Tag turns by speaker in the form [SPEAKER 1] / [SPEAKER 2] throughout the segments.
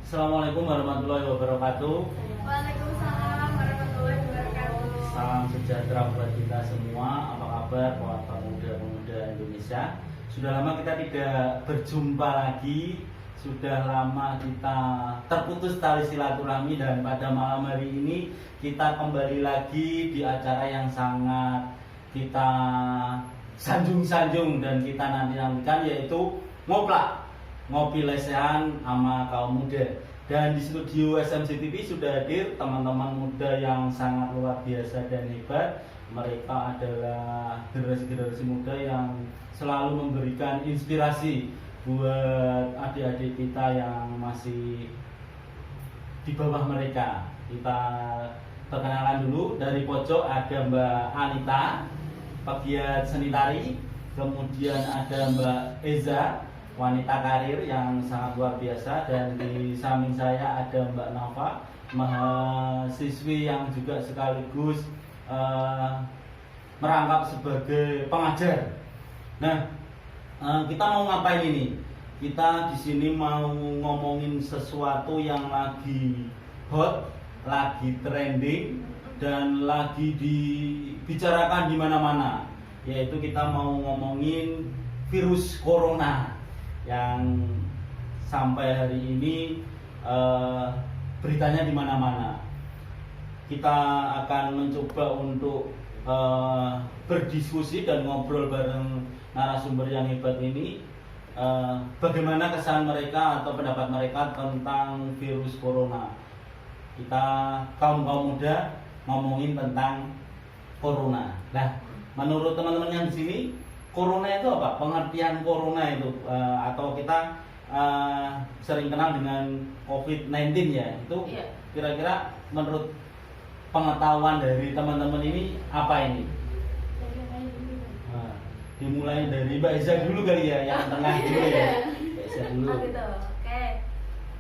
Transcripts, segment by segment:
[SPEAKER 1] Assalamualaikum warahmatullahi wabarakatuh.
[SPEAKER 2] Waalaikumsalam warahmatullahi wabarakatuh.
[SPEAKER 1] Salam sejahtera buat kita semua. Apa kabar buat pemuda-pemuda Indonesia? Sudah lama kita tidak berjumpa lagi. Sudah lama kita terputus tali silaturahmi, dan pada malam hari ini kita kembali lagi di acara yang sangat kita sanjung-sanjung dan kita nanti-nantikan, yaitu ngoplak, ngopi lesehan sama kaum muda. Dan di studio SMC TV sudah hadir teman-teman muda yang sangat luar biasa dan hebat. Mereka adalah generasi-generasi muda yang selalu memberikan inspirasi buat adik-adik kita yang masih di bawah mereka. Kita perkenalan dulu. Dari pojok ada Mbak Anita, pegiat seni tari. Kemudian ada Mbak Eza, wanita karir yang sangat luar biasa. Dan di samping saya ada Mbak Nova, mahasiswi yang juga sekaligus merangkap sebagai pengajar. Nah, kita mau ngapain ini? Kita di sini mau ngomongin sesuatu yang lagi hot, lagi trending, dan lagi dibicarakan di mana-mana. Yaitu kita mau ngomongin virus corona yang sampai hari ini beritanya di mana-mana. Kita akan mencoba untuk berdiskusi dan ngobrol bareng narasumber yang hebat ini, bagaimana kesan mereka atau pendapat mereka tentang virus corona. Kita kaum muda ngomongin tentang corona. Nah, menurut teman-teman yang di sini, corona itu apa? Pengertian corona itu atau kita sering kenal dengan COVID-19 ya. Itu kira-kira menurut pengetahuan dari teman-teman ini apa ini? Nah, dimulai dari Mbak Eza dulu kali ya, yang tengah dulu ya. Mbak Eza dulu.
[SPEAKER 2] Oh gitu. Oke.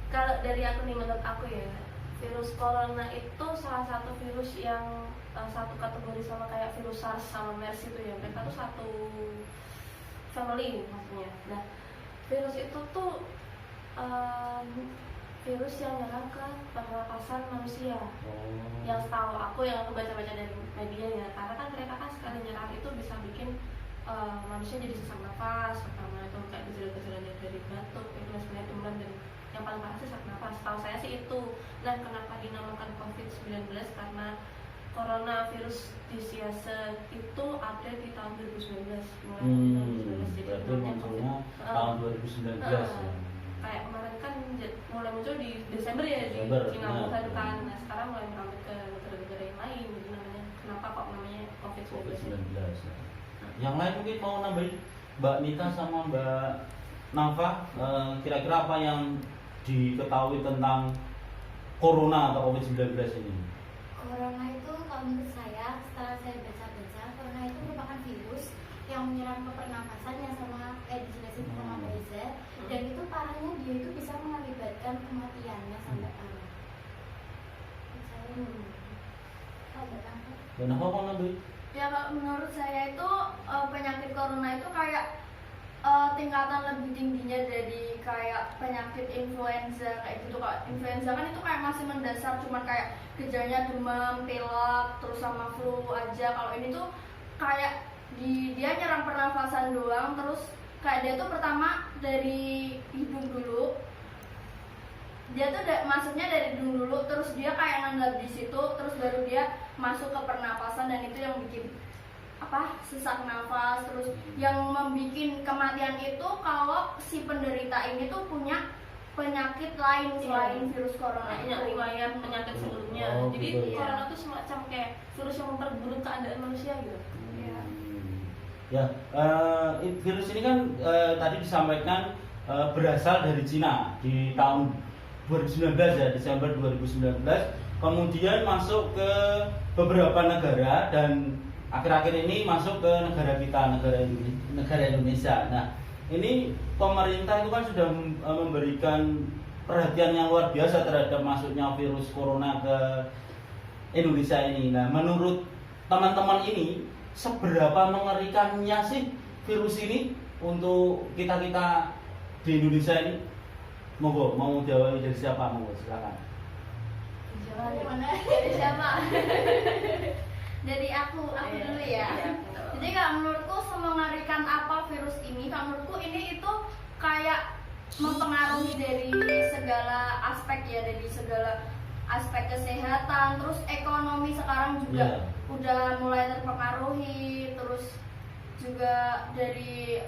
[SPEAKER 2] Kalau dari aku nih, menurut aku ya, virus corona itu salah satu virus yang satu kategori sama kayak virus SARS sama MERS itu ya. Mereka tuh satu family maksudnya. Nah, virus itu tuh virus yang menyerang ke pernapasan manusia. Yang setahu aku, yang aku baca-baca dari media ya, karena kan mereka kan sekali nyerang itu bisa bikin manusia jadi sesak nafas, pertama itu kayak gejala-gejala dari batuk, influenza demam, dan yang paling parah sih sesak nafas. Setahu saya sih itu. Nah, kenapa dinamakan COVID-19? Karena coronavirus disease itu ada di tahun 2019, mulai tahun 2019. Jadi
[SPEAKER 1] berarti munculnya tahun 2019 ya.
[SPEAKER 2] Kayak kemarin kan mulai muncul di Desember ya, di Singapura kan. Nah, sekarang mulai merambut ke negara-negara yang lain. Jadi namanya, kenapa kok namanya COVID-19?
[SPEAKER 1] Yang lain mungkin mau nambahin, Mbak Nita sama Mbak Nava, kira-kira apa yang diketahui tentang corona atau COVID-19 ini?
[SPEAKER 3] Corona itu kalau menurut saya, setelah saya baca-baca, corona itu merupakan virus yang menyerang ke pernapasan yang sama dijelasin sama Mbak Eza, dan itu parahnya dia itu bisa mengakibatkan kematiannya sampai parah. Kalau
[SPEAKER 1] Mbak Nava mau nambahin?
[SPEAKER 4] Ya, kalau menurut saya itu penyakit corona itu kayak tingkatan lebih tingginya dari kayak penyakit influenza kayak gitu. Kalau influenza kan itu kayak masih mendasar, cuman kayak gejalanya demam, pilek, terus sama flu aja. Kalau ini tuh kayak dia nyerang pernafasan doang, terus kayak dia tuh pertama dari hidung dulu. Dia tuh masuknya dari hidung dulu, terus dia kayak nanggap di situ, terus baru dia masuk ke pernapasan, dan itu yang bikin sesak nafas. Terus yang membuat kematian itu kalau si penderita ini tuh punya penyakit lain selain virus corona itu,
[SPEAKER 2] penyakit sebelumnya. Jadi
[SPEAKER 1] gitu.
[SPEAKER 2] corona tuh semacam kayak virus yang memperburuk keadaan manusia gitu.
[SPEAKER 1] Ya, virus ini kan tadi disampaikan berasal dari Cina di tahun 2019 ya, Desember 2019. Kemudian masuk ke beberapa negara, dan akhir-akhir ini masuk ke negara kita, negara Indonesia. Nah, ini pemerintah itu kan sudah memberikan perhatian yang luar biasa terhadap masuknya virus corona ke Indonesia ini. Nah, menurut teman-teman ini, seberapa mengerikannya sih virus ini untuk kita di Indonesia ini? Monggo, mau diawali dari siapa? Monggo, silakan.
[SPEAKER 3] Gimana?
[SPEAKER 4] Dari siapa? Dari aku dulu ya. Jadi kalau menurutku semengerikan apa virus ini, kalau menurutku ini itu kayak mempengaruhi dari segala aspek ya, dari segala aspek kesehatan, terus ekonomi sekarang juga udah mulai terpengaruhi, terus juga dari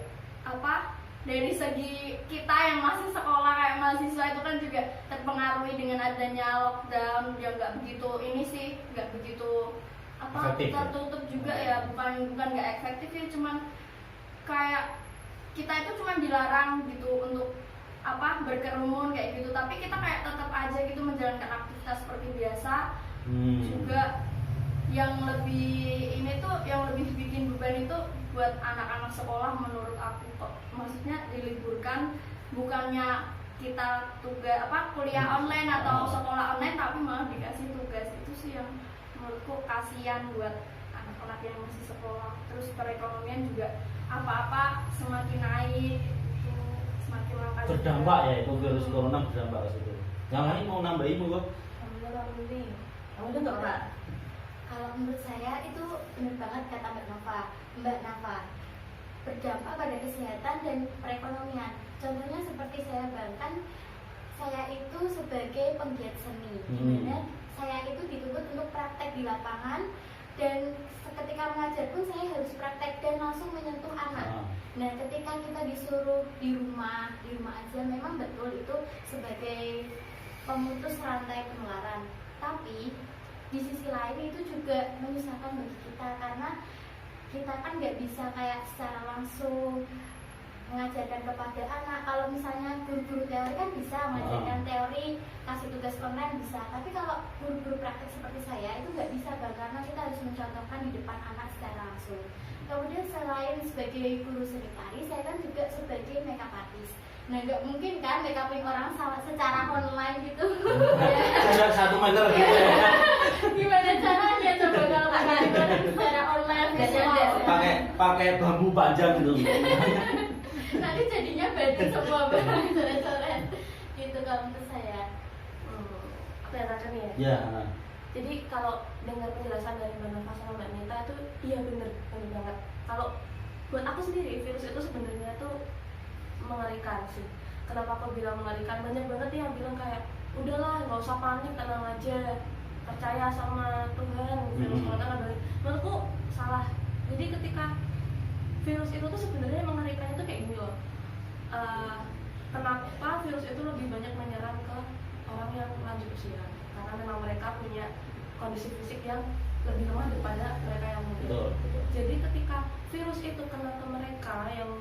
[SPEAKER 4] dari segi kita yang masih sekolah kayak mahasiswa itu kan juga terpengaruhi dengan adanya lockdown yang nggak begitu nggak begitu
[SPEAKER 1] efektif,
[SPEAKER 4] tertutup juga ya, bukan nggak efektif ya, cuman kayak kita itu cuma dilarang gitu untuk berkerumun kayak gitu, tapi kita kayak tetap aja gitu menjalankan aktivitas seperti biasa. Juga yang lebih bikin beban itu buat anak-anak sekolah menurut aku kok, maksudnya diliburkan bukannya kita kuliah online atau sekolah online, tapi malah dikasih tugas. Itu sih yang menurutku kasihan buat anak-anak yang masih sekolah. Terus perekonomian juga apa-apa semakin naik, itu semakin langka.
[SPEAKER 1] Berdampak ya itu virus corona, berdampak ke situ. Yang lain mau nambahin monggo?
[SPEAKER 2] Kamu itu enggak?
[SPEAKER 3] Kalau menurut saya itu benar banget kata Mbak Nafa, berdampak pada kesehatan dan perekonomian. Contohnya seperti saya bayangkan, saya itu sebagai penggiat seni, dimana saya itu dituntut untuk praktek di lapangan, dan ketika mengajar pun saya harus praktek dan langsung menyentuh anak. Nah, ketika kita disuruh di rumah aja, memang betul itu sebagai pemutus rantai penularan. Tapi di sisi lain itu juga menyusahkan bagi kita, karena kita kan nggak bisa kayak secara langsung mengajarkan kepada anak. Kalau misalnya guru-guru teori kan bisa mengajarkan teori, kasih tugas online bisa, tapi kalau guru-guru praktek seperti saya itu nggak bisa Bang, karena kita harus mencontohkan di depan anak secara langsung. Kemudian selain sebagai guru seni tari, saya kan juga sebagai makeup artist. Nah, nggak mungkin kan make upin orang secara online gitu.
[SPEAKER 1] Jarak 1 meter gitu ya.
[SPEAKER 3] Gimana caranya coba kalau make upin secara online?
[SPEAKER 1] Pakai bambu panjang gitu.
[SPEAKER 3] Nanti jadinya baju semua barang coret-coret. Gitu kalau menurut saya.
[SPEAKER 2] Aku yang tanya nih ya.
[SPEAKER 1] Ya.
[SPEAKER 2] Jadi kalau dengar penjelasan dari Mbak Nafa sama Mbak Nita itu iya bener banget. Kalau buat aku sendiri virus itu sebenarnya tuh mengerikan sih. Kenapa aku bilang mengerikan? Banyak banget yang bilang kayak udahlah nggak usah panik, tenang aja, percaya sama Tuhan, virus corona nggak balik. Menurutku salah. Jadi ketika virus itu tuh sebenarnya mengerikan itu kayak gini loh. Kenapa virus itu lebih banyak menyerang ke orang yang lanjut usia? Karena memang mereka punya kondisi fisik yang lebih lemah daripada mereka yang muda. Jadi ketika virus itu kena ke mereka yang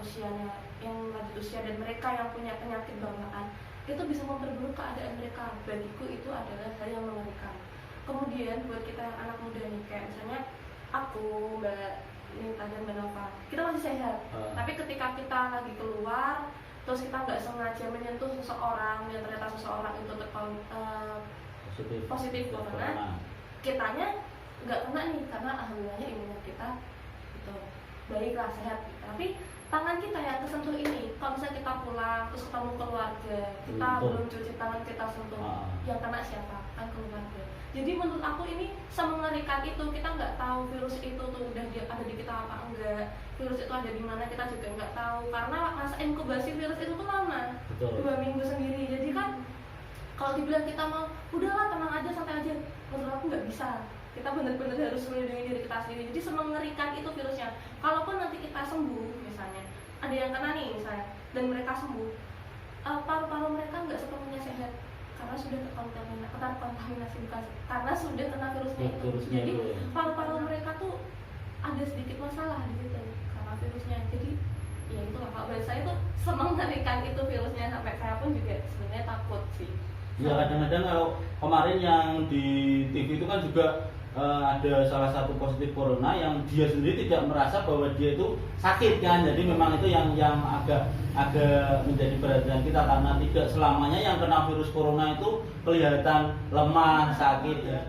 [SPEAKER 2] usianya yang lanjut usia dan mereka yang punya penyakit bawaan, itu bisa memperburuk keadaan mereka. Bagiku itu adalah hal yang mengerikan. Kemudian buat kita yang anak muda nih, kayak misalnya aku, Mbak Nita dan Mbak Nova, kita masih sehat. Tapi ketika kita lagi keluar, terus kita nggak sengaja menyentuh seseorang yang ternyata seseorang itu positif corona, kitanya nggak kena nih, karena alhamdulillahnya imunitas kita itu baiklah, sehat. Tapi tangan kita yang tersentuh ini, kalau misalnya kita pulang terus ketemu keluarga, kita belum cuci tangan, kita sentuh, yang kena siapa? Kan keluarga. Jadi menurut aku ini semengerikan itu, kita nggak tahu virus itu tuh udah ada di kita apa enggak, virus itu ada di mana kita juga nggak tahu, karena masa inkubasi virus itu tuh lama, 2 minggu sendiri. Jadi kan kalau dibilang kita mau udahlah tenang aja, santai aja, menurut aku nggak bisa. Kita benar-benar harus melindungi diri kita sendiri. Jadi semengerikan itu virusnya. Kalaupun nanti kita sembuh, misalnya ada yang kena nih misalnya, dan mereka sembuh, paru-paru mereka nggak sepenuhnya sehat karena sudah terkontaminasi, bukan karena sudah kena virusnya itu. Jadi paru-paru mereka tuh ada sedikit masalah di situ karena virusnya. Jadi ya itulah, kalau buat saya tuh semengerikan itu virusnya, sampai saya pun juga sebenarnya takut sih.
[SPEAKER 1] Ya kadang-kadang kalau kemarin yang di TV itu kan juga ada salah satu positif corona yang dia sendiri tidak merasa bahwa dia itu sakit kan. Jadi memang itu yang agak menjadi perhatian kita, karena tidak selamanya yang kena virus corona itu kelihatan lemah, sakit ya.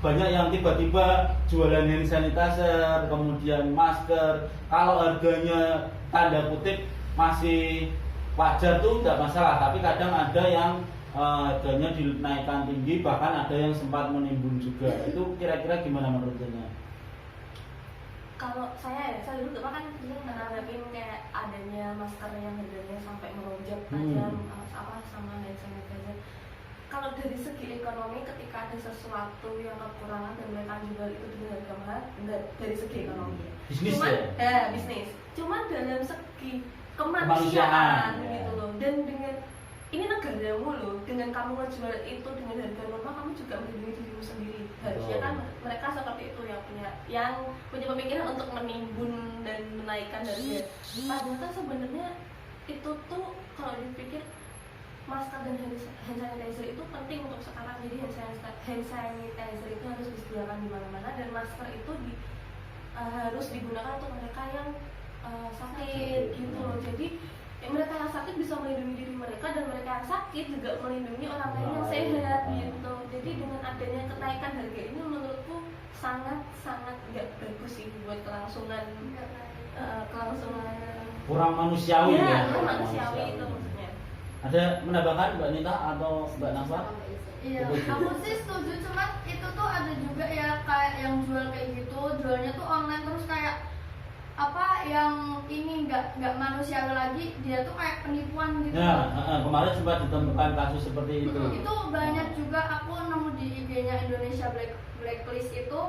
[SPEAKER 1] Banyak yang tiba-tiba jualan hand sanitizer, kemudian masker, kalau harganya tanda kutip masih wajar tuh tidak masalah, tapi kadang ada yang harganya dinaikkan tinggi, bahkan ada yang sempat menimbun juga. Itu kira-kira gimana menurutnya?
[SPEAKER 2] Kalau saya dulu kan menanggapin kayak adanya masker yang harganya sampai melonjak tajam sama hand sanitizer. Kalau dari segi ekonomi, ketika ada sesuatu yang kekurangan dan mereka jual itu dengan harga mahal, enggak dari segi ekonomi.
[SPEAKER 1] Bisnis
[SPEAKER 2] Cuman,
[SPEAKER 1] ya?
[SPEAKER 2] Bisnis. Cuman dalam segi kemanusiaan gitu loh. Dan dengan ini negaramu loh, dengan kamu ngejual itu dengan harga normal, kamu juga melindungi dirimu sendiri. Harusnya kan mereka seperti itu yang punya pemikiran untuk menimbun dan menaikkan harga. Padahal kan sebenarnya itu tuh kalau dipikir masker dan hand sanitizer itu penting untuk sekarang. Jadi hand sanitizer itu harus disediakan di mana-mana, dan masker itu harus digunakan untuk mereka yang sakit gitu loh. Jadi mereka yang sakit bisa melindungi diri mereka, dan mereka yang sakit juga melindungi orang lain yang sehat gitu. Jadi dengan adanya kenaikan harga ini menurutku sangat nggak bagus sih buat kelangsungan
[SPEAKER 1] kurang manusiawi ya.
[SPEAKER 2] Kurang manusiawi itu maksudnya.
[SPEAKER 1] Ada menambahkan Mbak Nita atau Mbak Nafa?
[SPEAKER 4] Iya, aku sih setuju, cuman itu tuh ada juga ya kayak yang jual kayak gitu, jualnya tuh online terus kayak apa yang ini nggak manusiawi lagi, dia tuh kayak penipuan gitu.
[SPEAKER 1] Ya, kemarin sempat ditemukan kasus seperti itu.
[SPEAKER 4] Itu banyak juga, aku nemu di IG-nya Indonesia Blacklist itu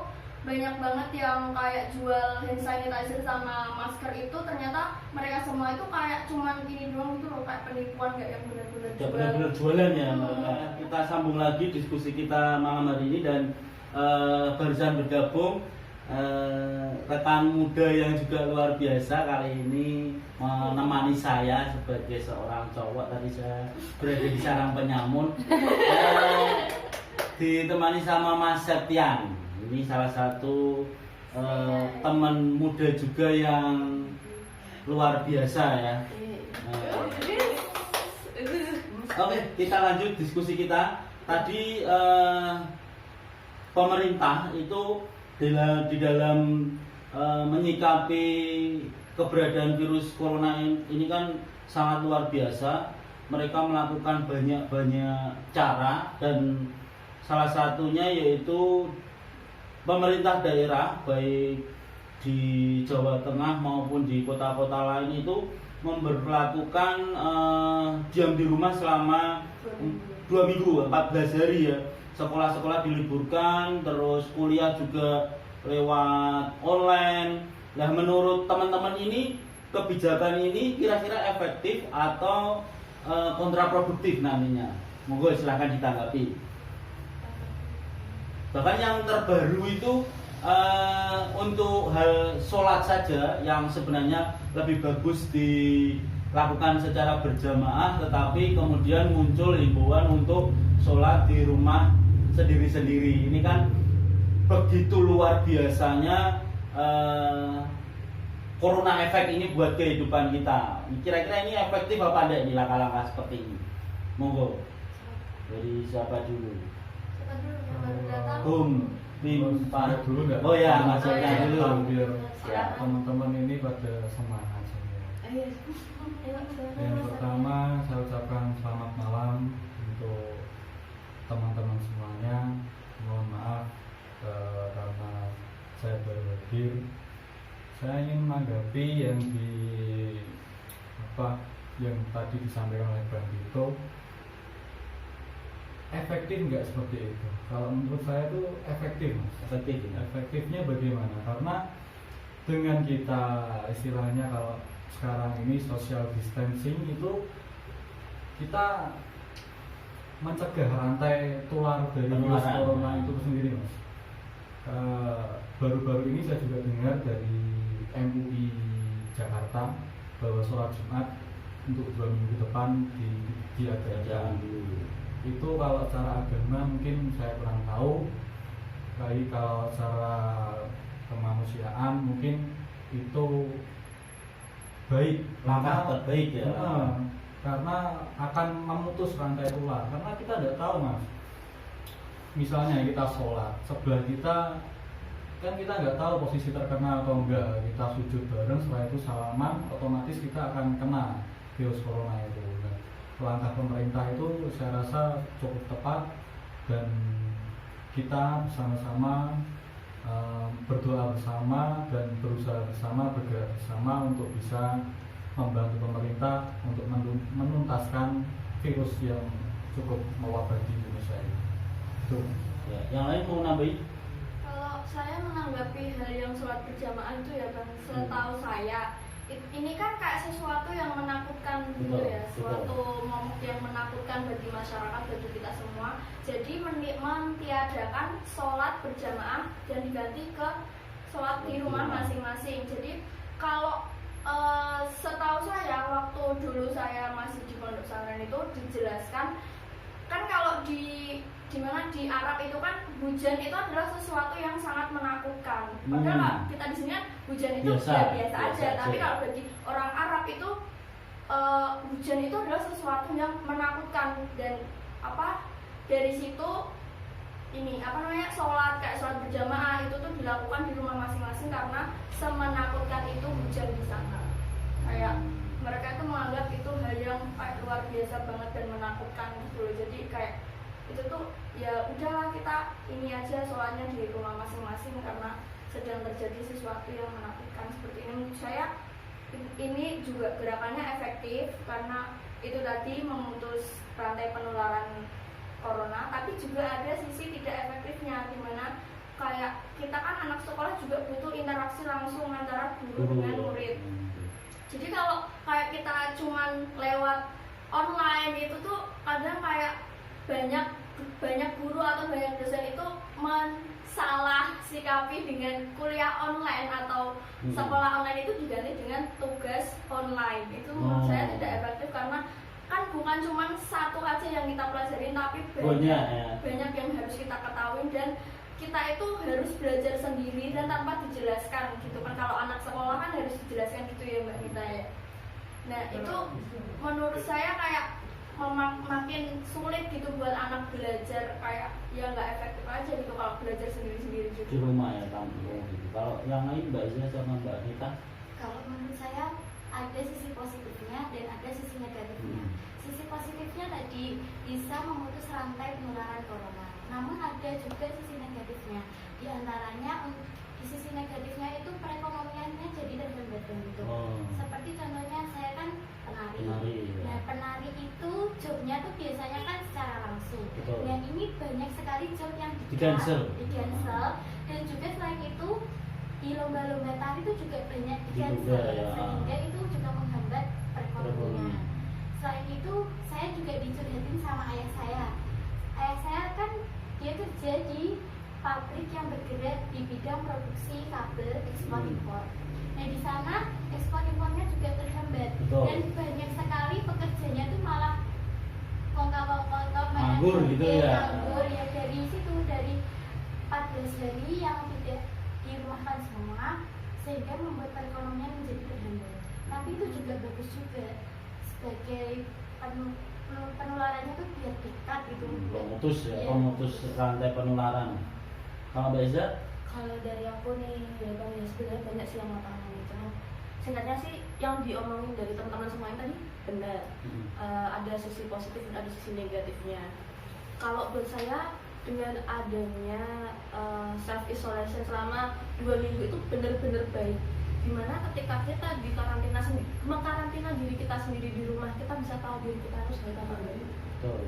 [SPEAKER 4] banyak banget yang kayak jual hand sanitizer sama masker itu, ternyata mereka semua itu kayak cuman ini doang gitu loh, kayak penipuan, nggak yang benar-benar
[SPEAKER 1] Ya, benar-benar jualan ya. Kita sambung lagi diskusi kita malam hari ini, dan barusan bergabung rekan muda yang juga luar biasa kali ini menemani saya sebagai seorang cowok. Tadi saya berada di sarang penyamun, ditemani sama Mas Septian. Ini salah satu teman muda juga yang luar biasa ya. Oke, kita lanjut diskusi kita. Tadi pemerintah itu di dalam menyikapi keberadaan virus corona ini kan sangat luar biasa. Mereka melakukan banyak cara, dan salah satunya yaitu pemerintah daerah baik di Jawa Tengah maupun di kota-kota lain itu memberlakukan diam di rumah selama 2 minggu, 14 hari ya. Sekolah-sekolah diliburkan, terus kuliah juga lewat online. Nah, menurut teman-teman ini, kebijakan ini kira-kira efektif atau kontraproduktif nantinya? Monggo silahkan ditanggapi. Bahkan yang terbaru itu untuk hal sholat saja yang sebenarnya lebih bagus dilakukan secara berjamaah, tetapi kemudian muncul himbauan untuk sholat di rumah sendiri-sendiri. Ini kan begitu luar biasanya corona efek ini buat kehidupan kita. Kira-kira ini efektif apa tidak nih langkah-langkah seperti ini? Monggo. Dari siapa dulu? Bim, Pak
[SPEAKER 5] dulu nggak?
[SPEAKER 1] Oh ya, maksudnya dulu.
[SPEAKER 5] Biar
[SPEAKER 1] Ya.
[SPEAKER 5] teman-teman ini pada semangat semua. Yang pertama, saya ucapkan selamat malam untuk teman-teman semuanya. Mohon maaf karena saya baru hadir. Saya ingin menanggapi yang tadi disampaikan oleh Bang Dito. Efektif nggak seperti itu? Kalau menurut saya itu efektif, Mas.
[SPEAKER 1] Efektif ya?
[SPEAKER 5] Efektifnya bagaimana? Karena dengan kita istilahnya kalau sekarang ini social distancing itu kita mencegah rantai tular dari virus corona itu sendiri, Mas. Baru-baru ini saya juga dengar dari MUI Jakarta bahwa sholat Jumat untuk 2 minggu depan diadakan dulu. Itu kalau secara agama mungkin saya kurang tahu, tapi kalau secara kemanusiaan mungkin itu baik,
[SPEAKER 1] Langkah terbaik ya.
[SPEAKER 5] karena akan memutus rantai tular. Karena kita tidak tahu, Mas, misalnya kita sholat sebelah kita kan kita nggak tahu posisi terkena atau enggak. Kita sujud bareng, setelah itu salaman, otomatis kita akan kena. virus corona itu. Nah, langkah pemerintah itu saya rasa cukup tepat dan kita bersama-sama berdoa bersama dan berusaha bersama, bergerak bersama untuk bisa membantu pemerintah untuk menuntaskan virus yang cukup mewabah di Indonesia ini. Itu.
[SPEAKER 1] Ya, yang lain mau nambahin?
[SPEAKER 4] Kalau saya menanggapi hal yang sholat berjamaah itu ya Bang, setahu saya ini kan kayak sesuatu yang menakutkan gitu
[SPEAKER 1] Betul,
[SPEAKER 4] ya,
[SPEAKER 1] betul.
[SPEAKER 4] suatu momok yang menakutkan bagi masyarakat, bagi kita semua. Jadi mentiadakan sholat berjamaah dan diganti ke sholat di rumah masing-masing. Jadi kalau setahu saya waktu dulu saya masih di pondok pesantren itu dijelaskan kan kalau di Arab itu kan hujan itu adalah sesuatu yang sangat menakutkan. Padahal kita di sini kan hujan itu biasa aja. Tapi kalau bagi orang Arab itu hujan itu adalah sesuatu yang menakutkan dan dari situ sholat kayak sholat berjamaah itu tuh dilakukan di rumah masing-masing karena semenakutkan itu hujan di sana. Kayak mereka itu menganggap itu hal yang luar biasa banget dan menakutkan gitu. Jadi kayak itu tuh ya udahlah kita ini aja sholatnya di rumah masing-masing karena sedang terjadi sesuatu yang menakutkan seperti ini. Menurut saya ini juga gerakannya efektif karena itu tadi memutus rantai penularan corona, tapi juga ada sisi tidak efektifnya di mana kayak kita kan anak sekolah juga butuh interaksi langsung antara guru dengan murid. Jadi kalau kayak kita cuman lewat online itu tuh kadang kayak banyak guru atau banyak dosen itu salah sikapi dengan kuliah online atau sekolah online itu diganti dengan tugas online. Itu menurut saya tidak efektif karena kan bukan cuma satu aja yang kita pelajarin, tapi banyak yang harus kita ketahui dan kita itu harus belajar sendiri dan tanpa dijelaskan gitu kan. Kalau anak sekolah kan harus dijelaskan gitu ya Mbak Nita ya. Nah itu menurut saya kayak makin sulit gitu buat anak belajar, kayak ya nggak efektif aja gitu kalau belajar sendiri-sendiri gitu.
[SPEAKER 1] Di rumah ya kamu gitu. Kalau yang lain Mbak Zia sama Mbak Nita?
[SPEAKER 3] Kalau menurut saya ada sisi positifnya dan ada sisi negatifnya. Sisi positifnya tadi bisa memutus rantai penularan corona. Namun ada juga sisi negatifnya. Di antaranya di sisi negatifnya itu perekonomiannya jadi terhambat gitu. Seperti contohnya saya kan penari. Nah, penari itu jobnya tuh biasanya kan secara langsung.
[SPEAKER 1] Betul.
[SPEAKER 3] Nah, ini banyak sekali job yang
[SPEAKER 1] Di cancel.
[SPEAKER 3] Dan juga selain itu di lomba-lomba tari itu juga banyak di cancel,
[SPEAKER 1] ya.
[SPEAKER 3] sehingga itu juga menghambat perekonomian. Selain itu saya juga dicurhatin sama ayah saya. Ayah saya kan dia kerja di pabrik yang bergerak di bidang produksi kabel ekspor impor. Nah di sana ekspor impornya juga terhambat.
[SPEAKER 1] Betul.
[SPEAKER 3] Dan banyak sekali pekerjanya tuh malah kongkap
[SPEAKER 1] nganggur gitu ya.
[SPEAKER 3] Nganggur ya, dari situ dari 14 hari yang tidak dirumahkan semua sehingga membuat perekonomian menjadi terhambat. Tapi itu juga bagus juga sebagai penularannya tuh biar dekat gitu.
[SPEAKER 1] Memutus rantai penularan. Kalau Mbak Iza?
[SPEAKER 2] Kalau dari aku nih ya Bang, ya sebenarnya banyak sih yang mau tanya gitu. Singkatnya sih yang diomongin dari teman-teman semua yang tadi benar. Ada sisi positif dan ada sisi negatifnya. Kalau buat saya dengan adanya self isolation selama 2 minggu itu benar-benar baik. Dimana ketika kita di karantina sendiri, mengkarantina diri kita sendiri di rumah, kita bisa tahu diri kita harus baik apa enggak.
[SPEAKER 1] Betul.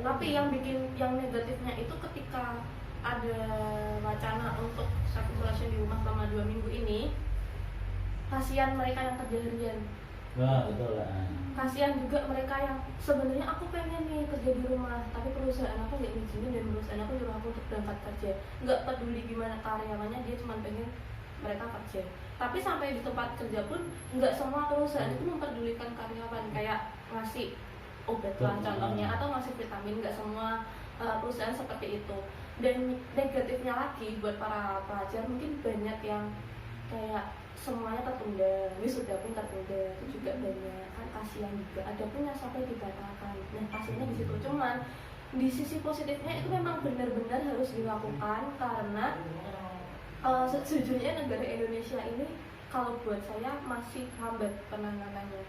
[SPEAKER 2] Tapi yang bikin yang negatifnya itu ketika ada wacana untuk self isolation di rumah selama 2 minggu ini, kasihan mereka yang kerja harian.
[SPEAKER 1] Wah, betul lah.
[SPEAKER 2] Kasihan juga mereka yang sebenarnya aku pengen nih kerja di rumah, tapi perusahaan aku nggak izinin dan perusahaan aku nyuruh aku untuk berangkat kerja. Nggak peduli gimana karyawannya, dia cuma pengen mereka kerja. Tapi sampai di tempat kerja pun nggak semua perusahaan itu memperdulikan karyawan, kayak ngasih obat lah contohnya atau ngasih vitamin. Nggak semua perusahaan seperti itu. Dan negatifnya lagi buat para pelajar mungkin banyak yang kayak semuanya tertunda, wisuda pun tertunda, itu juga banyak kan, kasihan juga. Ada pun yang sampai dibatalkan. Nah pastinya di situ, cuman di sisi positifnya itu memang benar-benar harus dilakukan karena sejujurnya negara Indonesia ini kalau buat saya masih lambat penanganannya.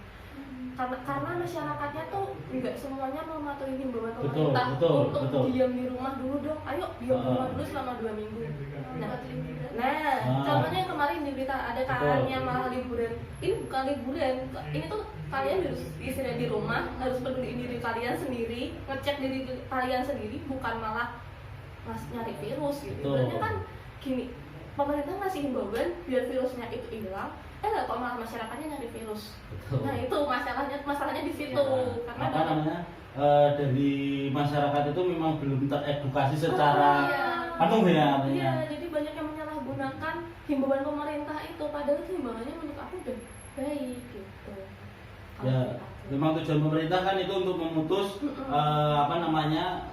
[SPEAKER 2] karena masyarakatnya tuh nggak semuanya mematuhi himbauan
[SPEAKER 1] Betul,
[SPEAKER 2] pemerintah
[SPEAKER 1] betul,
[SPEAKER 2] untuk
[SPEAKER 1] betul.
[SPEAKER 2] diam di rumah dulu dong, ayo diam di rumah dulu selama 2 minggu. Nah, contohnya yang kemarin di berita ada kan
[SPEAKER 1] Betul.
[SPEAKER 2] yang malah liburan. Ini bukan liburan, ini tuh kalian harus istirahat di rumah, harus peduli diri kalian sendiri, ngecek diri kalian sendiri, bukan malah nyari virus gitu.
[SPEAKER 1] Betul.
[SPEAKER 2] Sebenarnya kan gini, pemerintah ngasih himbauan biar virusnya itu hilang, kok malah masyarakatnya nyari virus.
[SPEAKER 1] Betul.
[SPEAKER 2] Nah itu masalahnya di situ. Karena
[SPEAKER 1] apa namanya dari masyarakat itu memang belum teredukasi secara penuh ya artinya.
[SPEAKER 2] Iya, jadi banyak yang menyalahgunakan himbauan pemerintah itu, padahal itu himbauannya menurut aku udah baik gitu.
[SPEAKER 1] Ya, memang tujuan pemerintah kan itu untuk memutus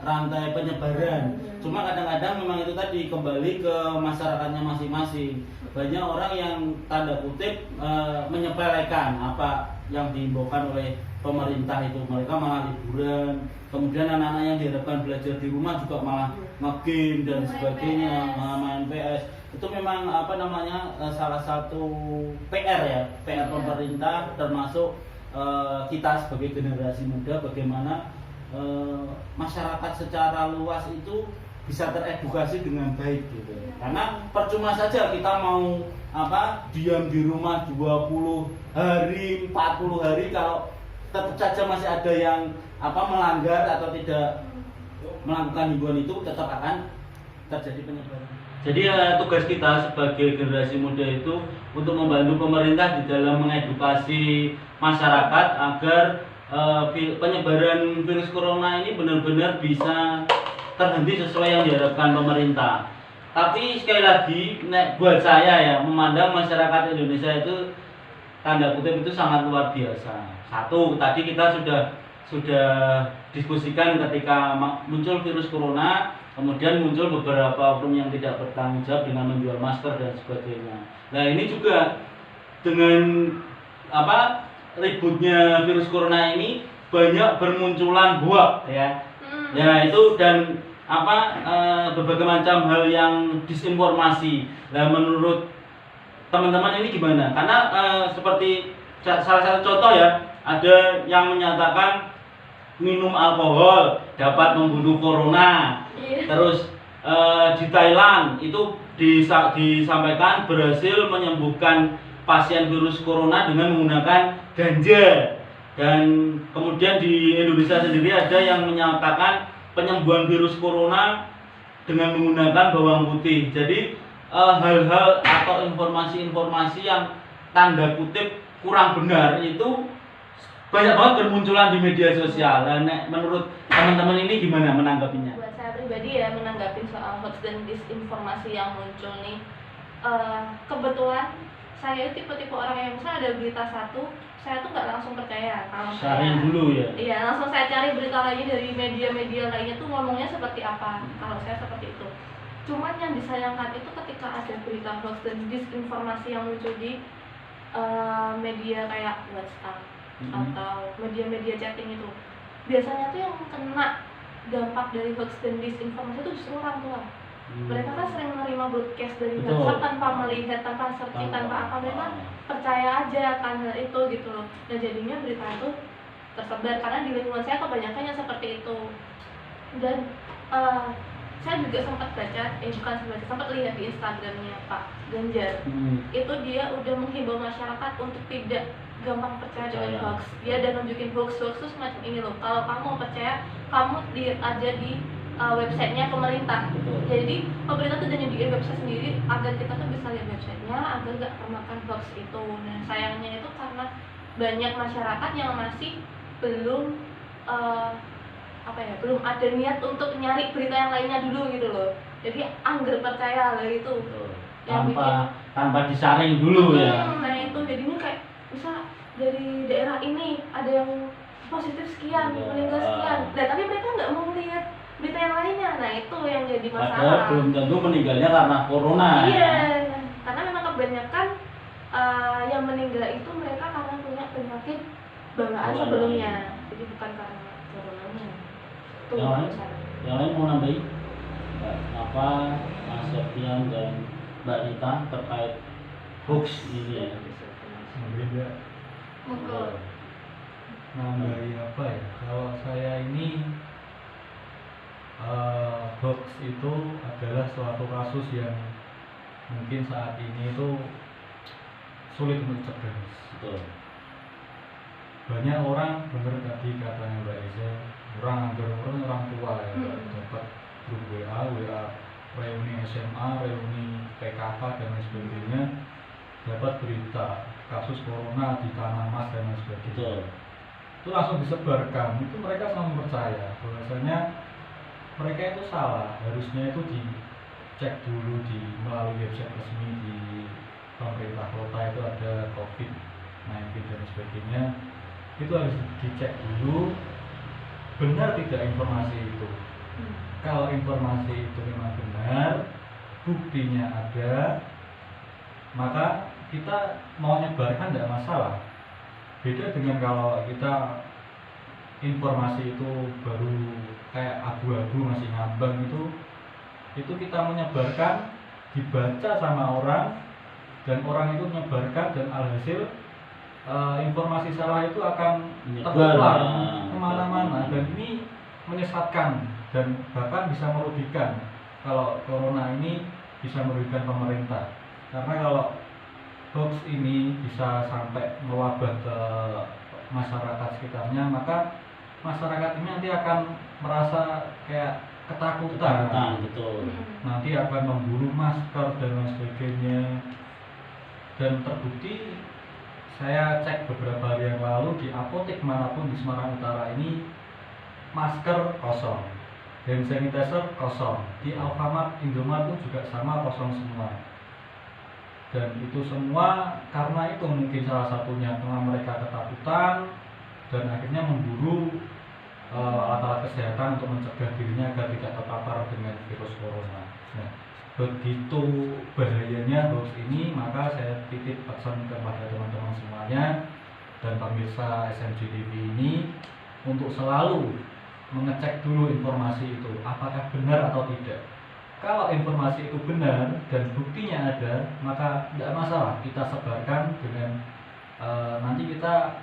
[SPEAKER 1] rantai penyebaran. Cuma kadang-kadang memang itu tadi kembali ke masyarakatnya masing-masing. Banyak orang yang tanda kutip menyepelekan apa yang diimbaukan oleh pemerintah itu. Mereka malah liburan. Kemudian anak-anak yang diharapkan belajar di rumah juga malah nge-game dan sebagainya, main PS. Itu memang salah satu PR ya, PR pemerintah termasuk kita sebagai generasi muda, bagaimana masyarakat secara luas itu bisa teredukasi dengan baik gitu. Karena percuma saja kita mau diam di rumah 20 hari, 40 hari kalau tetap saja masih ada yang melanggar atau tidak melakukan himbauan itu, tetap akan terjadi penyebaran. Jadi tugas kita sebagai generasi muda itu untuk membantu pemerintah di dalam mengedukasi masyarakat agar penyebaran virus corona ini benar-benar bisa terhenti sesuai yang diharapkan pemerintah. Tapi sekali lagi, buat saya ya, memandang masyarakat Indonesia itu tanda kutip itu sangat luar biasa. Satu, tadi kita sudah diskusikan ketika muncul virus corona, kemudian muncul beberapa oknum yang tidak bertanggung jawab dengan menjual masker dan sebagainya. Nah ini juga dengan ributnya virus corona ini banyak bermunculan hoax ya. Ya itu dan berbagai macam hal yang disinformasi. Nah menurut teman-teman ini gimana? Karena seperti salah satu contoh ya, ada yang menyatakan minum alkohol dapat membunuh corona. Terus di Thailand itu disampaikan berhasil menyembuhkan pasien virus corona dengan menggunakan ganja. Dan kemudian di Indonesia sendiri ada yang menyatakan penyembuhan virus corona dengan menggunakan bawang putih. Jadi hal-hal atau informasi-informasi yang tanda kutip kurang benar itu banyak banget bermunculan di media sosial. Dan menurut teman-teman ini gimana menanggapinya?
[SPEAKER 2] Buat saya pribadi ya, menanggapi soal hoax dan disinformasi yang muncul nih, kebetulan saya tipe-tipe orang yang misalnya ada berita satu, saya tuh nggak langsung percaya. Kalau
[SPEAKER 1] Sharing dulu ya?
[SPEAKER 2] Iya, langsung saya cari berita lainnya dari media-media lainnya tuh ngomongnya seperti apa. Kalau saya seperti itu. Cuman yang disayangkan itu ketika ada berita hoax dan disinformasi yang muncul di media kayak WhatsApp atau media-media chatting itu, biasanya tuh yang kena dampak dari hoax dan disinformasi itu justru orang tua. Mereka kan sering menerima broadcast dari WhatsApp tanpa melihat, tanpa searching, tanpa apa, mereka percaya aja akan hal itu gitu loh. Nah jadinya berita itu tersebar karena di lingkungan saya kebanyakan yang seperti itu. Dan saya juga sempat baca, sempat lihat di Instagramnya Pak Ganjar. Itu dia udah menghimbau masyarakat untuk tidak gampang percaya dengan hoax. Dia udah nunjukin hoax itu semacam ini loh. Kalau kamu percaya, kamu lihat aja di websitenya pemerintah. Jadi pemerintah tuh udah nyediain website sendiri agar kita tuh bisa lihat websitenya, agar nggak termakan hoax itu. Nah sayangnya itu karena banyak masyarakat yang masih belum belum ada niat untuk nyari berita yang lainnya dulu gitu loh. Jadi angger percaya hal itu.
[SPEAKER 1] Tanpa disaring dulu ya.
[SPEAKER 2] Nah itu jadinya kayak bisa dari daerah ini ada yang positif sekian, meninggal sekian. Nah tapi mereka nggak mau lihat berita yang lainnya. Nah itu yang jadi masalah.
[SPEAKER 1] Padahal belum tentu meninggalnya karena corona.
[SPEAKER 2] Iya, karena memang kebanyakan yang meninggal itu mereka karena punya penyakit bawaan sebelumnya. Jadi bukan karena coronanya.
[SPEAKER 1] Yang lain mau nambahin apa Mas Septian dan Mbak Rita terkait hoax ini ya?
[SPEAKER 5] nambahin apa ya? Kalau saya ini hoax itu adalah suatu kasus yang mungkin saat ini itu sulit untuk dicegah.
[SPEAKER 1] Betul.
[SPEAKER 5] Banyak orang benar tadi katanya Mbak Eza, orang tua ya dapat grup WA reuni SMA, reuni PKK dan lain sebagainya, dapat berita kasus corona di Tanah Mas dan lain sebagainya.
[SPEAKER 1] Betul.
[SPEAKER 5] Itu langsung disebarkan, itu mereka selalu percaya bahwasanya mereka itu salah, harusnya itu dicek dulu melalui website resmi di pemerintah kota itu ada COVID-19 dan sebagainya, itu harus dicek dulu benar tidak informasi itu. Kalau informasi itu memang benar, buktinya ada, maka kita mau nyebarkan tidak masalah. Beda dengan kalau kita informasi itu baru kayak abu-abu masih ngambang, itu kita menyebarkan, dibaca sama orang, dan orang itu menyebarkan, dan alhasil informasi salah itu akan tertular kemana-mana, dan ini menyesatkan dan bahkan bisa merugikan. Kalau corona ini bisa merugikan pemerintah, karena kalau hoax ini bisa sampai mewabah ke masyarakat sekitarnya, maka masyarakat ini nanti akan merasa kayak ketakutan.
[SPEAKER 1] Betul.
[SPEAKER 5] Nanti akan memburu masker dan lain sebagainya. Dan terbukti, saya cek beberapa hari yang lalu di apotek manapun di Semarang Utara ini masker kosong, hand sanitizer kosong, di Alfamart, Indomaret pun juga sama, kosong semua. Dan itu semua karena itu mungkin salah satunya karena mereka ketakutan dan akhirnya memburu alat-alat kesehatan untuk mencegah dirinya agar tidak terpapar dengan virus corona. Nah, begitu bahayanya hoax ini, maka saya titip pesan kepada teman-teman semuanya dan pemirsa SMJ TV ini untuk selalu mengecek dulu informasi itu apakah benar atau tidak. Kalau informasi itu benar dan buktinya ada, maka tidak masalah kita sebarkan dengan nanti kita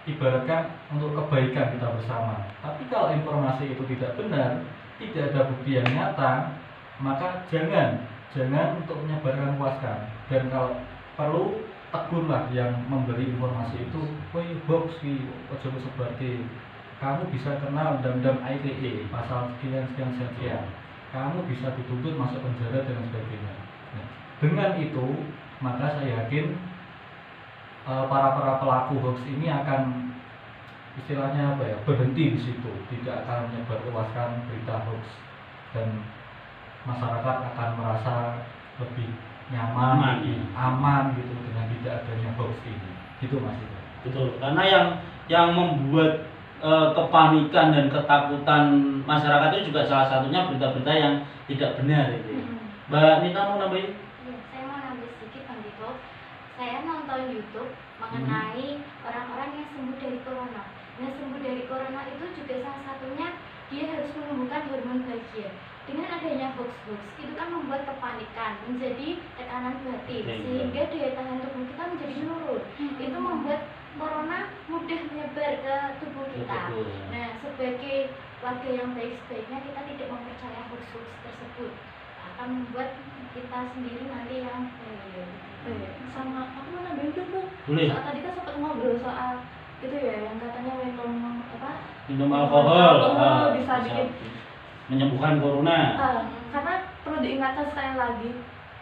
[SPEAKER 5] ibaratkan untuk kebaikan kita bersama. Tapi kalau informasi itu tidak benar, tidak ada bukti yang nyata, maka jangan untuk menyebarkan luaskan. Dan kalau perlu tegurlah yang memberi informasi itu, "Woi hoax ki, ojo sebarke. Kamu bisa kena undang-undang ITE pasal sekian. Kamu bisa dituntut masuk penjara dan sebagainya." Nah, dengan itu maka saya yakin para pelaku hoax ini akan istilahnya apa ya, berhenti di situ, tidak akan menyebarluaskan berita hoax, dan masyarakat akan merasa lebih nyaman, lebih aman gitu dengan tidak adanya hoax ini. Gitu Mas.
[SPEAKER 1] Betul. Karena yang membuat kepanikan dan ketakutan masyarakat itu juga salah satunya berita-berita yang tidak benar itu. Mbak Nita mau nambahin?
[SPEAKER 3] Ya, saya mau nambah sedikit Bang Dito. Saya nonton YouTube mengenai orang-orang yang sembuh dari corona. Nah, sembuh dari corona itu juga salah satunya dia harus menumbuhkan hormon bahagia. Dengan adanya hoax itu kan membuat kepanikan, menjadi tekanan batin, sehingga daya tahan tubuh kita menjadi menurun. Itu membuat corona mudah menyebar ke tubuh kita. Nah, sebagai warga yang baik, sebaiknya kita tidak mempercayai hoax tersebut. Akan membuat kita sendiri nanti yang
[SPEAKER 2] Sama aku mau nambahin dulu.
[SPEAKER 1] Boleh.
[SPEAKER 2] Soal tadi kan sempat ngobrol soal itu ya, yang katanya
[SPEAKER 1] minum alkohol
[SPEAKER 2] bisa bikin
[SPEAKER 1] menyembuhkan corona.
[SPEAKER 2] Karena perlu diingatkan sekali lagi,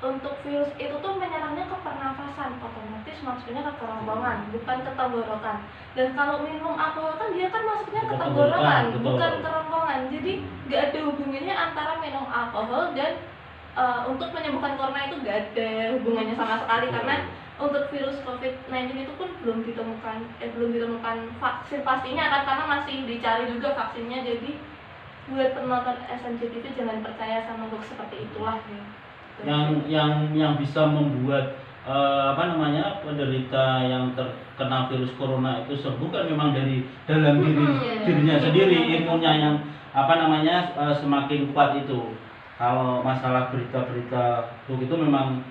[SPEAKER 2] untuk virus itu tuh menyerangnya ke pernafasan, otomatis masuknya ke kerongkongan, bukan ke tenggorokan. Dan kalau minum alkohol kan dia kan masuknya ke tenggorokan, bukan kerongkongan. Jadi nggak ada hubungannya antara minum alkohol dan untuk menyembuhkan corona itu nggak ada hubungannya sama sekali. Karena untuk virus COVID-19 itu pun belum ditemukan vaksin pastinya kan, karena masih dicari juga vaksinnya. Jadi buat penonton SMJ TV jangan percaya sama hoax seperti itulah ya.
[SPEAKER 1] Yang bisa membuat penderita yang terkena virus corona itu sembuh kan memang dari dalam dirinya sendiri, imunnya yang semakin kuat itu. Kalau masalah berita-berita hoax itu memang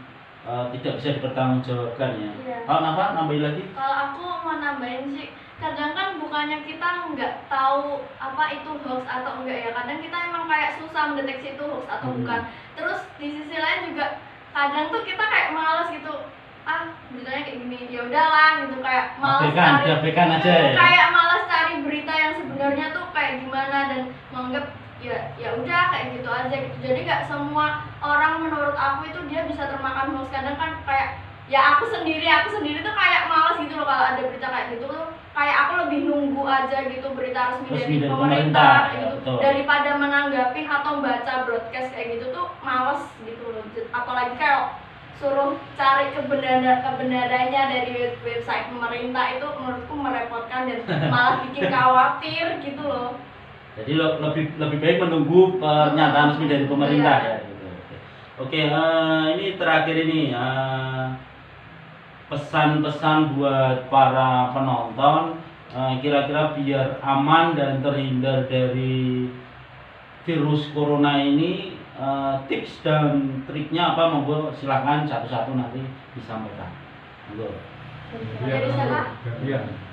[SPEAKER 1] tidak bisa dipertanggungjawabkan ya.
[SPEAKER 4] Iya.
[SPEAKER 1] Kalau nambahin lagi?
[SPEAKER 4] Kalau aku mau nambahin sih, kadang kan bukannya kita nggak tahu apa itu hoax atau enggak ya, kadang kita emang kayak susah mendeteksi itu hoax atau bukan. Terus di sisi lain juga kadang tuh kita kayak malas gitu, beritanya kayak gini, ya udahlah gitu, kayak malas
[SPEAKER 1] abaikan aja ya.
[SPEAKER 4] Kayak malas cari berita yang sebenarnya tuh kayak gimana dan menganggap ya udah kayak gitu aja gitu. Jadi nggak semua orang menurut aku itu dia bisa termakan hoax. Kadang kan kayak ya aku sendiri tuh kayak malas gitu loh kalau ada berita kayak gitu tuh, kayak aku lebih nunggu aja gitu berita resmi dari pemerintah kayak gitu, daripada menanggapin atau baca broadcast kayak gitu tuh males gitu loh. Apalagi kalau suruh cari kebenarannya dari website pemerintah itu menurutku merepotkan dan malah bikin khawatir gitu loh.
[SPEAKER 1] Jadi lebih baik menunggu pernyataan resmi dari pemerintah ya. Gitu. Oke, ini terakhir ini pesan-pesan buat para penonton, kira-kira biar aman dan terhindar dari virus corona ini, tips dan triknya apa, monggo silahkan satu-satu nanti disampaikan. Monggo.
[SPEAKER 4] Dari siapa?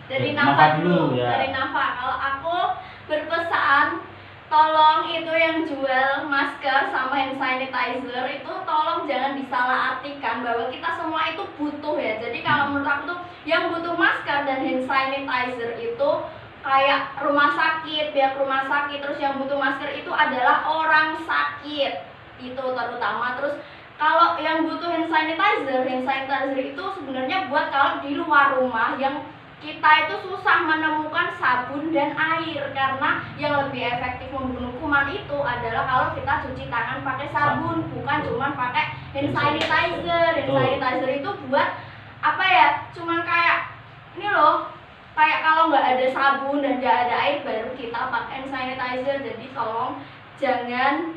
[SPEAKER 4] Dari Nafa dulu ya. Dari Nafa. Kalau aku berpesan, tolong itu yang jual masker sama hand sanitizer itu tolong jangan disalahartikan bahwa kita semua itu butuh ya. Jadi kalau menurut aku tuh yang butuh masker dan hand sanitizer itu kayak rumah sakit, pihak rumah sakit. Terus yang butuh masker itu adalah orang sakit itu terutama. Terus kalau yang butuh hand sanitizer itu sebenarnya buat kalau di luar rumah yang kita itu susah menemukan sabun dan air, karena yang lebih efektif membunuh kuman itu adalah kalau kita cuci tangan pakai sabun, bukan cuma pakai hand sanitizer. Hand sanitizer itu buat apa ya? Cuman kayak ini loh, kayak kalau nggak ada sabun dan nggak ada air baru kita pakai hand sanitizer. Jadi tolong jangan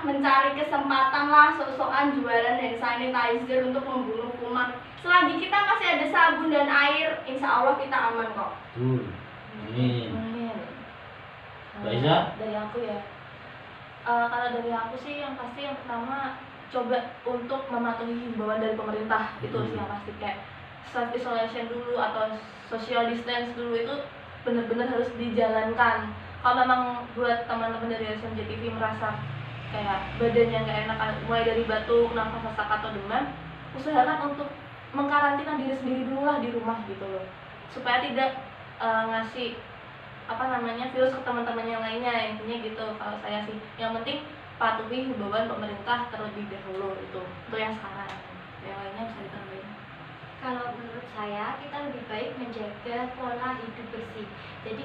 [SPEAKER 4] mencari kesempatan lah sok-sokan jualan hand sanitizer untuk membunuh kuman. Selagi kita masih ada sabun dan air, insya Allah kita aman kok.
[SPEAKER 1] Amin. Mbak Iza?
[SPEAKER 2] Dari aku ya, kalau dari aku sih yang pasti yang pertama coba untuk mematuhi himbauan dari pemerintah. Itu sih yang pasti, kayak self isolation dulu atau social distance dulu itu benar-benar harus dijalankan. Kalau memang buat teman-teman dari SMJ TV merasa kayak badannya nggak enak, mulai dari batuk, nafas sesak atau demam, usahakan untuk mengkarantina diri sendiri dulu lah di rumah gitu loh, supaya tidak ngasih virus ke teman-teman yang lainnya. Intinya gitu kalau saya sih. Yang penting patuhi himbauan pemerintah terlebih dahulu, itu yang sekarang. Yang lainnya bisa ditambahin.
[SPEAKER 3] Kalau menurut saya, kita lebih baik menjaga pola hidup bersih. Jadi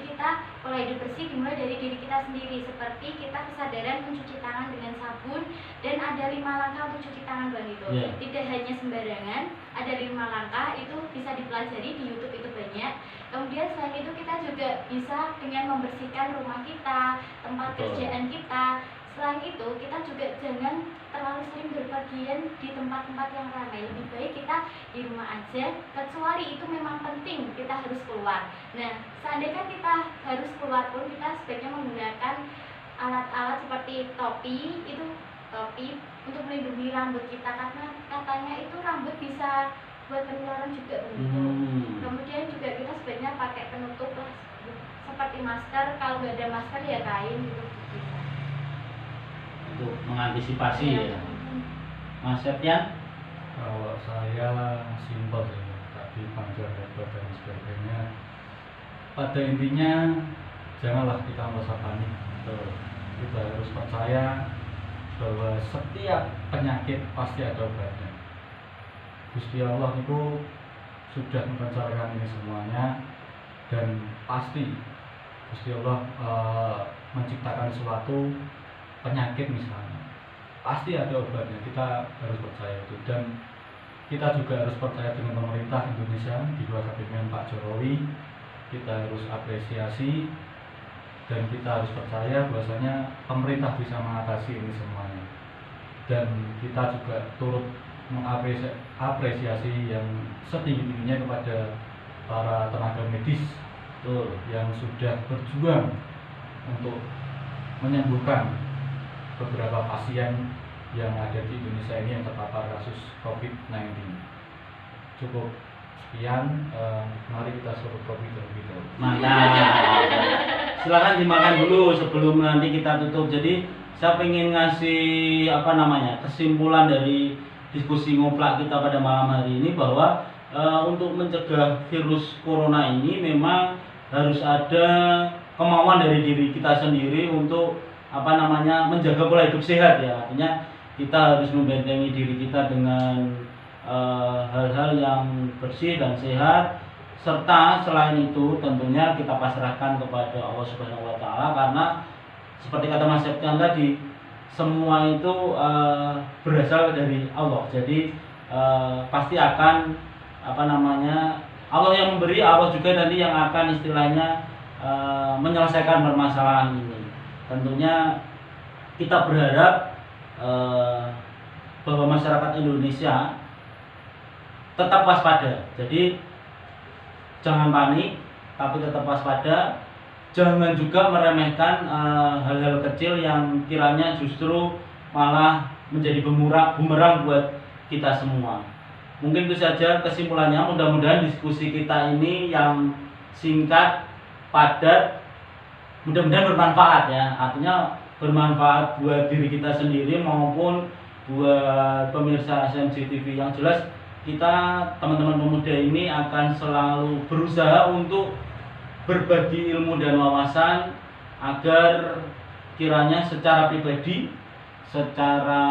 [SPEAKER 3] pola hidup bersih dimulai dari diri kita sendiri, seperti kita kesadaran mencuci tangan dengan sabun, dan ada 5 langkah untuk cuci tangan Bang itu. Tidak hanya sembarangan, ada 5 langkah, itu bisa dipelajari di YouTube, itu banyak. Kemudian selain itu kita juga bisa dengan membersihkan rumah kita, tempat kerjaan kita. Selain itu, kita juga jangan terlalu sering berpergian di tempat-tempat yang ramai. Lebih baik kita di rumah aja, kecuali itu memang penting kita harus keluar. Nah, seandainya kita harus keluar pun, kita sebaiknya menggunakan alat-alat seperti topi untuk melindungi rambut kita, karena katanya itu rambut bisa buat penularan juga begitu. Kemudian juga kita sebaiknya pakai penutup lah, seperti masker. Kalau nggak ada masker ya kain gitu.
[SPEAKER 1] Untuk mengantisipasi ya. Mas Septian?
[SPEAKER 5] Kalau saya simpel saja, tadi panjang lebar dan sebagainya. Pada intinya janganlah kita merasa panik. Kita harus percaya bahwa setiap penyakit pasti ada obatnya. Gusti Allah itu sudah merencanakan ini semuanya, dan pasti Gusti Allah menciptakan suatu penyakit misalnya, pasti ada obatnya. Kita harus percaya itu, dan kita juga harus percaya dengan pemerintah Indonesia di bawah kepemimpinan Pak Jokowi. Kita harus apresiasi dan kita harus percaya bahwasanya pemerintah bisa mengatasi ini semuanya, dan kita juga turut mengapresiasi yang setinggi-tingginya kepada para tenaga medis yang sudah berjuang untuk menyembuhkan beberapa pasien yang ada di Indonesia ini yang terpapar kasus COVID-19. Cukup Sekian, mari kita suruh kopi terlebih dahulu.
[SPEAKER 1] Mantap. Silakan dimakan dulu sebelum nanti kita tutup. Jadi saya pengen ngasih kesimpulan dari diskusi ngoplak kita pada malam hari ini bahwa untuk mencegah virus corona ini memang harus ada kemauan dari diri kita sendiri untuk menjaga pola hidup sehat ya. Artinya kita harus membentengi diri kita dengan hal-hal yang bersih dan sehat, serta selain itu tentunya kita pasrahkan kepada Allah Subhanahu wa taala, karena seperti kata Mas Septian tadi, semua itu berasal dari Allah. Jadi pasti akan Allah yang memberi, Allah juga nanti yang akan istilahnya menyelesaikan permasalahan ini. Tentunya kita berharap bahwa masyarakat Indonesia tetap waspada. Jadi jangan panik, tapi tetap waspada. Jangan juga meremehkan hal-hal kecil yang kiranya justru malah menjadi bumerang buat kita semua. Mungkin itu saja kesimpulannya. Mudah-mudahan diskusi kita ini yang singkat, padat, mudah-mudahan bermanfaat ya. Artinya bermanfaat buat diri kita sendiri maupun buat pemirsa SMJ TV. Yang jelas kita teman-teman pemuda ini akan selalu berusaha untuk berbagi ilmu dan wawasan agar kiranya secara pribadi, secara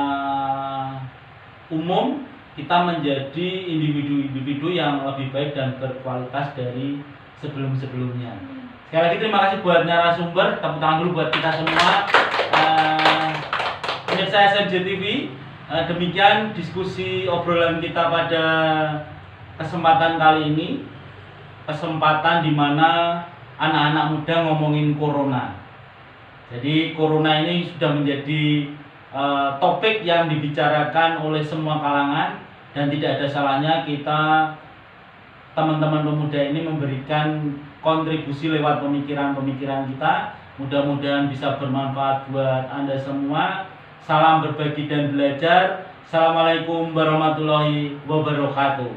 [SPEAKER 1] umum kita menjadi individu-individu yang lebih baik dan berkualitas dari sebelum-sebelumnya. Sekali lagi terima kasih buat narasumber, tepuk tangan dulu buat kita semua. Pemirsa SMJ TV, demikian diskusi obrolan kita pada kesempatan kali ini. Kesempatan di mana anak-anak muda ngomongin corona. Jadi corona ini sudah menjadi topik yang dibicarakan oleh semua kalangan, dan tidak ada salahnya kita teman-teman pemuda ini memberikan kontribusi lewat pemikiran-pemikiran kita. Mudah-mudahan bisa bermanfaat buat Anda semua. Salam berbagi dan belajar. Assalamualaikum warahmatullahi wabarakatuh.